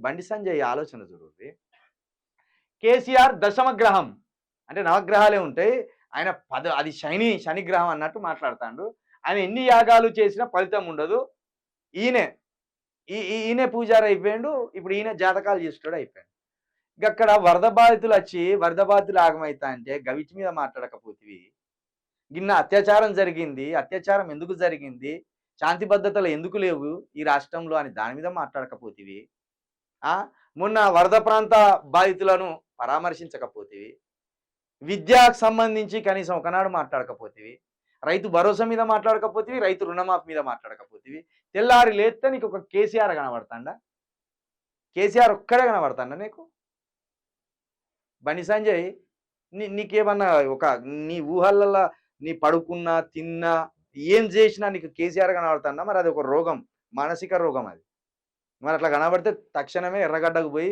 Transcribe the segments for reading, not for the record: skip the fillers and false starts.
బండి సంజయ్ ఆలోచన చూడుర్రి. కేసీఆర్ దశమగ్రహం. అంటే నవగ్రహాలే ఉంటాయి. ఆయన అది శని గ్రహం అన్నట్టు మాట్లాడతాండు. ఆయన ఎన్ని యాగాలు చేసినా ఫలితం ఉండదు. ఈయనే ఈయనే పూజారి అయిపోయిండు. ఇప్పుడు ఈయన జాతకాలు చేసేటోడు అయిపోయిండు. గక్కడ వరద బాధితులు ఆగమైతా అంటే గవిటి మీద మాట్లాడకపోతివి. గిన్న అత్యాచారం జరిగింది. అత్యాచారం ఎందుకు జరిగింది? శాంతి భద్రతలు ఎందుకు లేవు ఈ రాష్ట్రంలో అని దాని మీద మాట్లాడకపోతివి. ఆ! మొన్న వరద ప్రాంత బాధితులను పరామర్శించకపోతివి. విద్యకు సంబంధించి కనీసం ఒకనాడు మాట్లాడకపోతివి. రైతు భరోసా మీద మాట్లాడకపోతివి. రైతు రుణమాఫీ మీద మాట్లాడకపోతివి. తెల్లారి లేస్తే నీకు ఒక కేసీఆర్ కనబడతాండా? కేసీఆర్ ఒక్కడే కనబడతాండా నీకు? బండి సంజయ్ నీకేమన్నా నీ ఊహలల్లా నీ పడుకున్నా, తిన్నా, ఏం చేసినా నీకు కేసీఆర్ కనబడతాండా? మరి అది ఒక రోగం. మానసిక రోగం అది. మరి అట్లా కనబడితే తక్షణమే ఎర్రగడ్డకు పోయి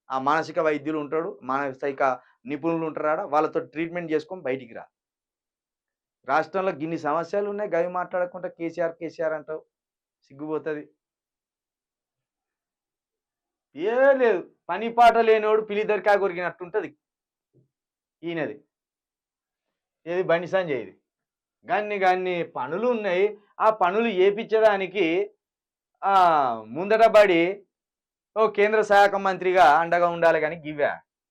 ఆ మానసిక వైద్యులు ఉంటాడు. మానసిక నిపుణులు ఉంటారాడ. వాళ్ళతో ట్రీట్మెంట్ చేసుకొని బయటికి రా. రాష్ట్రంలో గిన్ని సమస్యలు ఉన్నాయి. గవి మాట్లాడకుండా కేసీఆర్ అంటావు. సిగ్గుపోతది. ఏం లేదు. పని పాట లేనోడు పిలి దొరికా కొరికినట్టుంటది ఈయనది. ఏది బండి సంజయ్‌ది. గన్ని పనులున్నాయి. ఆ పనులు ఏపిచ్చడానికి ముందట బడి ఓ కేంద్ర శాఖ మంత్రిగా అండగా ఉండాలి గాని గివ్వా?